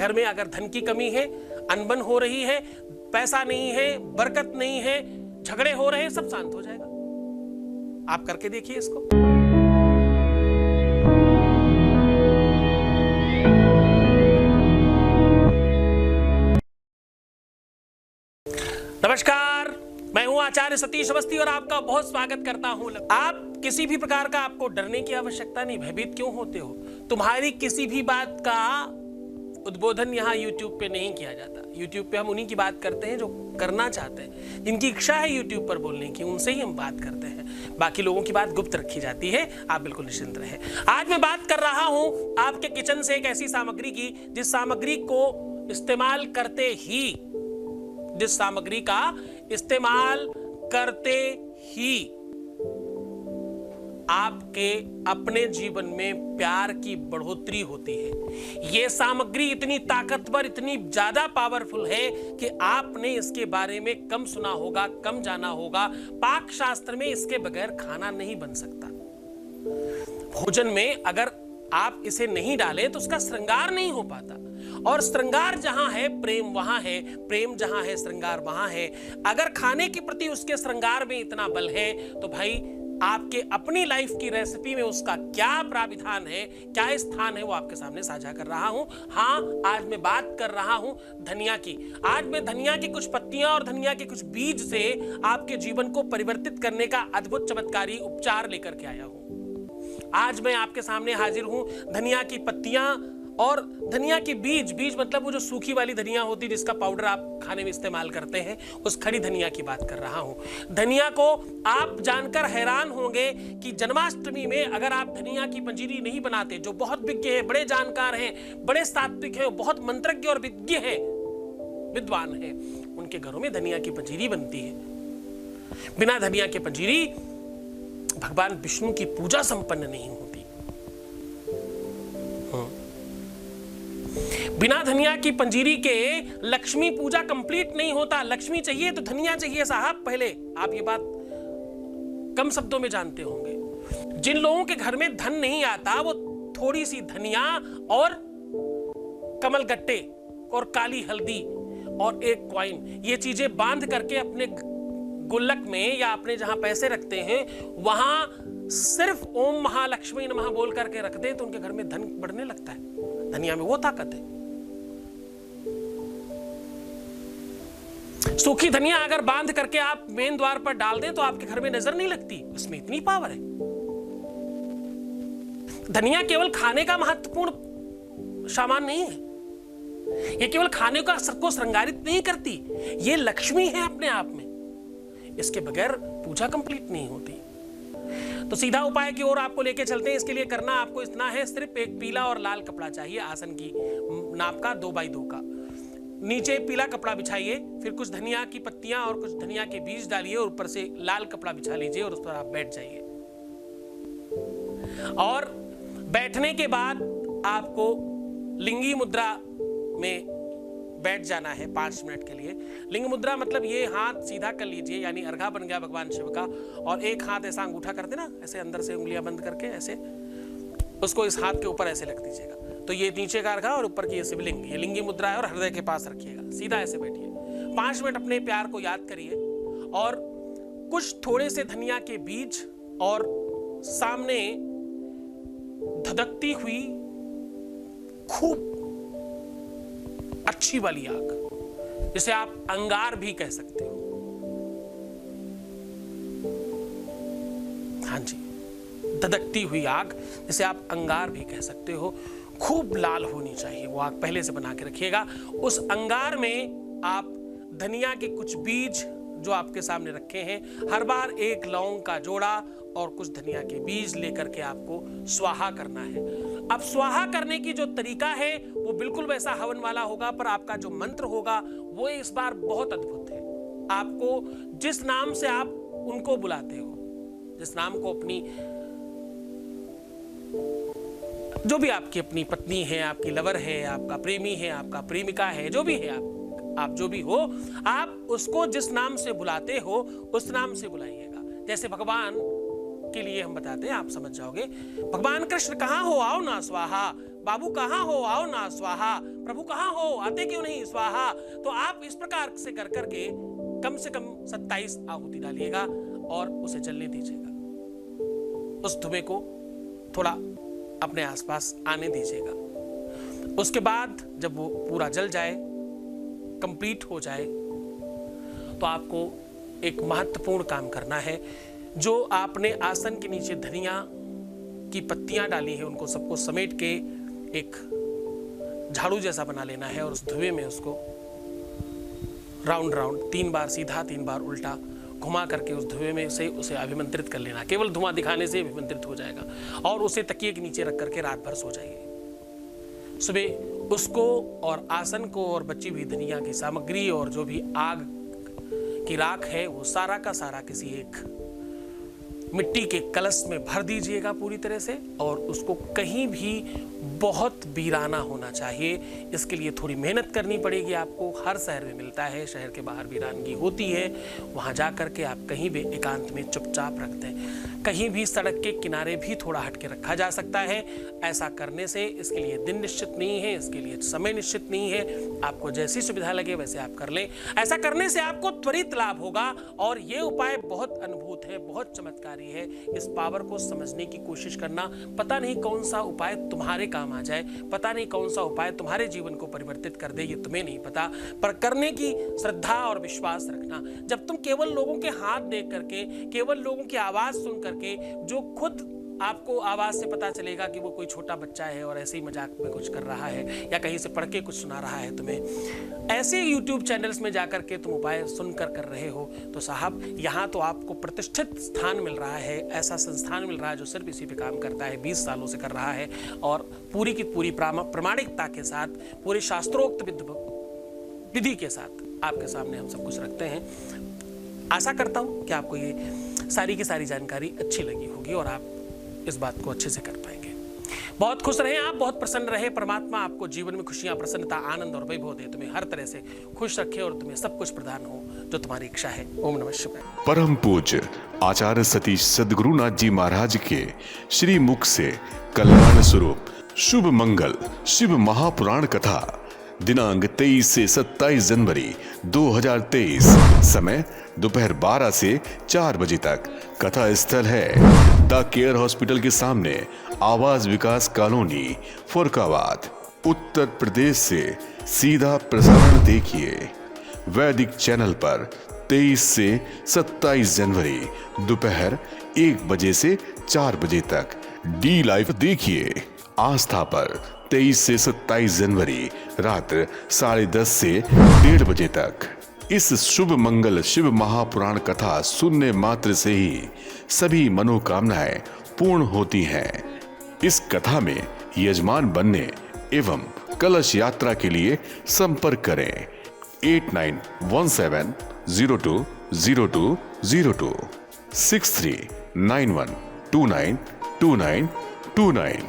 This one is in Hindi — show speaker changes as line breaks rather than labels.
घर में अगर धन की कमी है, अनबन हो रही है, पैसा नहीं है, बरकत नहीं है, झगड़े हो रहे हैं, सब शांत हो जाएगा। आप करके देखिए इसको। नमस्कार, मैं हूं आचार्य सतीश अवस्थी और आपका बहुत स्वागत करता हूं। आप किसी भी प्रकार का आपको डरने की आवश्यकता नहीं। भयभीत क्यों होते हो? तुम्हारी किसी भी बात का उद्बोधन यहाँ YouTube पे नहीं किया जाता। YouTube पे हम उन्हीं की बात करते हैं जो करना चाहते हैं, जिनकी इच्छा है YouTube पर बोलने की, उनसे ही हम बात करते हैं। बाकी लोगों की बात गुप्त रखी जाती है। आप बिल्कुल निश्चिंत रहें। आज मैं बात कर रहा हूं आपके किचन से एक ऐसी सामग्री की जिस सामग्री को इस्तेमाल करते ही आपके अपने जीवन में प्यार की बढ़ोतरी होती है। यह सामग्री इतनी ताकतवर, इतनी ज्यादा पावरफुल है कि आपने इसके बारे में कम सुना होगा, कम जाना होगा। पाक शास्त्र में इसके बगैर खाना नहीं बन सकता। भोजन में अगर आप इसे नहीं डालें तो उसका श्रृंगार नहीं हो पाता। और श्रृंगार जहां है प्रेम वहां है, प्रेम जहां है श्रृंगार वहां है। अगर खाने के प्रति उसके श्रृंगार में इतना बल है तो भाई आपके अपनी लाइफ की रेसिपी में उसका क्या प्राविधान है, क्या स्थान है, वो आपके सामने साझा कर रहा हूं। हाँ, आज मैं बात कर रहा हूं धनिया की। आज मैं धनिया की कुछ पत्तियां और धनिया के कुछ बीज से आपके जीवन को परिवर्तित करने का अद्भुत चमत्कारी उपचार लेकर के आया हूं। आज मैं आपके सामने हाजिर हूं धनिया की पत्तियां और धनिया के बीज मतलब वो जो सूखी वाली धनिया होती है जिसका पाउडर आप खाने में इस्तेमाल करते हैं, उस खड़ी धनिया की बात कर रहा हूं। धनिया को आप जानकर हैरान होंगे कि जन्माष्टमी में अगर आप धनिया की पंजीरी नहीं बनाते, जो बहुत विज्ञ हैं, बड़े जानकार हैं, बड़े सात्विक हैं, बहुत मंत्रज्ञ और विज्ञ हैं, विद्वान हैं, उनके घरों में धनिया की पंजीरी बनती है। बिना धनिया के पंजीरी भगवान विष्णु की पूजा संपन्न नहीं होती। बिना धनिया की पंजीरी के लक्ष्मी पूजा कंप्लीट नहीं होता। लक्ष्मी चाहिए तो धनिया चाहिए साहब। पहले आप ये बात कम शब्दों में जानते होंगे। जिन लोगों के घर में धन नहीं आता वो थोड़ी सी धनिया और कमल गट्टे और काली हल्दी और एक कॉइन, ये चीजें बांध करके अपने गुल्लक में या अपने जहां पैसे रखते हैं वहां सिर्फ ओम महालक्ष्मी नमः बोल करके रख दें तो उनके घर में धन बढ़ने लगता है। धनिया में वो ताकत है। सूखी धनिया अगर बांध करके आप मेन द्वार पर डाल दें तो आपके घर में नजर नहीं लगती, उसमें इतनी पावर है। धनिया केवल खाने का महत्वपूर्ण सामान नहीं है। ये केवल खाने को श्रृंगारित नहीं करती, ये लक्ष्मी है अपने आप में। इसके बगैर पूजा कंप्लीट नहीं होती। तो सीधा उपाय की ओर आपको लेके चलते हैं। इसके लिए करना आपको इतना है, सिर्फ एक पीला और लाल कपड़ा चाहिए, आसन की नाप का 2x2 का। नीचे पीला कपड़ा बिछाइए, फिर कुछ धनिया की पत्तियां और कुछ धनिया के बीज डालिए और ऊपर से लाल कपड़ा बिछा लीजिए और उस पर आप बैठ जाइए। और बैठने के बाद आपको लिंगी मुद्रा में बैठ जाना है 5 मिनट के लिए। लिंग मुद्रा मतलब ये हाथ सीधा कर लीजिए, यानी अर्घा बन गया भगवान शिव का, और एक हाथ ऐसा अंगूठा करते ना, ऐसे अंदर से उंगलियां बंद करके ऐसे उसको इस हाथ के ऊपर ऐसे रख दीजिएगा। तो ये नीचे का अर्घा और ऊपर की ये शिवलिंग, ये लिंगी मुद्रा है और हृदय के पास रखिएगा। सीधा ऐसे बैठिए, 5 मिनट अपने प्यार को याद करिए और कुछ थोड़े से धनिया के बीज और सामने धधकती हुई खूब अच्छी वाली आग, जिसे आप अंगार भी कह सकते हो। हाँ जी, धधकती हुई आग जिसे आप अंगार भी कह सकते हो, खूब लाल होनी चाहिए। वो आग पहले से बना के रखिएगा। उस अंगार में आप धनिया के कुछ बीज जो आपके सामने रखे हैं, हर बार एक लौंग का जोड़ा और कुछ धनिया के बीज लेकर के आपको स्वाहा करना है। अब स्वाहा करने की जो तरीका है वो बिल्कुल वैसा हवन वाला होगा, पर आपका जो मंत्र होगा वो इस बार बहुत अद्भुत है। आपको जिस नाम से आप उनको बुलाते हो, जिस नाम को अपनी जो भी आपकी अपनी पत्नी है, आपकी लवर है, आपका प्रेमी है, आपका प्रेमिका है, जो भी है, आप जो भी हो, आप उसको जिस नाम से बुलाते हो उस नाम से बुलाइएगा। जैसे भगवान के लिए हम बताते हैं, आप समझ जाओगे। भगवान कृष्ण कहाँ हो, आओ ना स्वाहा, बाबू कहाँ हो, आओ ना स्वाहा, प्रभु कहाँ हो, आते क्यों नहीं स्वाहा। तो आप इस प्रकार से कर करके कम से कम 27 आहुति डालिएगा और उसे जलने दीजिएगा। उस धुएं को थोड़ा अपने आसपास आने दीजिएगा। उसके बाद जब वो पूरा जल जाए, कंप्लीट हो जाए, तो आपको एक महत्वपूर्ण काम करना है। जो आपने आसन के नीचे धनिया की पत्तियां डाली है, उनको सबको समेट के एक झाड़ू जैसा बना लेना है और उस धुएं में उसको राउंड राउंड 3 बार सीधा 3 बार उल्टा घुमा करके उस धुएं में से उसे अभिमंत्रित कर लेना। केवल धुआं दिखाने से अभिमंत्रित हो जाएगा और उसे तकिए के नीचे रख करके रात भर सो जाइए। सुबह उसको और आसन को और बची हुई धनिया की सामग्री और जो भी आग की राख है वो सारा का सारा किसी एक मिट्टी के कलश में भर दीजिएगा पूरी तरह से, और उसको कहीं भी बहुत वीराना होना चाहिए। इसके लिए थोड़ी मेहनत करनी पड़ेगी आपको। हर शहर में मिलता है, शहर के बाहर वीरानगी होती है, वहाँ जा कर के आप कहीं भी एकांत में चुपचाप रख दें। कहीं भी सड़क के किनारे भी थोड़ा हट के रखा जा सकता है। ऐसा करने से इसके लिए दिन निश्चित नहीं है, इसके लिए समय निश्चित नहीं है, आपको जैसी सुविधा लगे वैसे आप कर लें। ऐसा करने से आपको त्वरित लाभ होगा और ये उपाय बहुत अद्भुत है, बहुत चमत्कारी है। इस पावर को समझने की कोशिश करना। पता नहीं कौन सा उपाय तुम्हारे काम आ जाए, पता नहीं कौन सा उपाय तुम्हारे जीवन को परिवर्तित कर दे, ये तुम्हें नहीं पता, पर करने की श्रद्धा और विश्वास रखना। जब तुम केवल लोगों के हाथ देख करके, केवल लोगों की आवाज सुन करके, जो खुद आपको आवाज से पता चलेगा कि वो कोई छोटा बच्चा है और ऐसे ही मजाक में कुछ कर रहा है या कहीं से पढ़ के कुछ सुना रहा है तुम्हें, ऐसे YouTube चैनल्स में जाकर के तुम उपाय सुनकर कर रहे हो, तो साहब यहाँ तो आपको प्रतिष्ठित स्थान मिल रहा है, ऐसा संस्थान मिल रहा है जो सिर्फ इसी पे काम करता है, 20 सालों से कर रहा है और पूरी की पूरी प्रामाणिकता के साथ, पूरे शास्त्रोक्त विधि के साथ आपके सामने हम सब कुछ रखते हैं। आशा करता हूँ कि आपको ये सारी की सारी जानकारी अच्छी लगी होगी और आप इस बात को अच्छे से कर पाएंगे। बहुत खुश रहें आप, बहुत प्रसन्न रहे। परमात्मा आपको जीवन में खुशियां, प्रसन्नता, आनंद और वैभव दे, तुम्हें हर तरह से खुश रखे और तुम्हें सब कुछ प्रदान हो जो तुम्हारी इच्छा है। ओम नमः शिवाय।
परम पूज्य आचार्य सतीश सद्गुरुनाथ जी महाराज के श्री मुख से कल्याण स्वरूप शुभ मंगल शिव महापुराण कथा दिनांक 23 से 27 जनवरी 2023, समय दोपहर 12 से 4 बजे तक। कथा स्थल है द केयर हॉस्पिटल के सामने, आवास विकास कॉलोनी, फुरकाबाद, उत्तर प्रदेश से सीधा प्रसारण देखिए वैदिक चैनल पर 23 से 27 जनवरी दोपहर 1 बजे से 4 बजे तक। डी लाइव देखिए आस्था पर 23 से 27 जनवरी रात 10:30 से 1:30 बजे तक। इस शुभ मंगल शिव महापुराण कथा सुनने मात्र से ही सभी मनोकामनाएं पूर्ण होती हैं। इस कथा में यजमान बनने एवं कलश यात्रा के लिए संपर्क करें 8917020202 6391292929।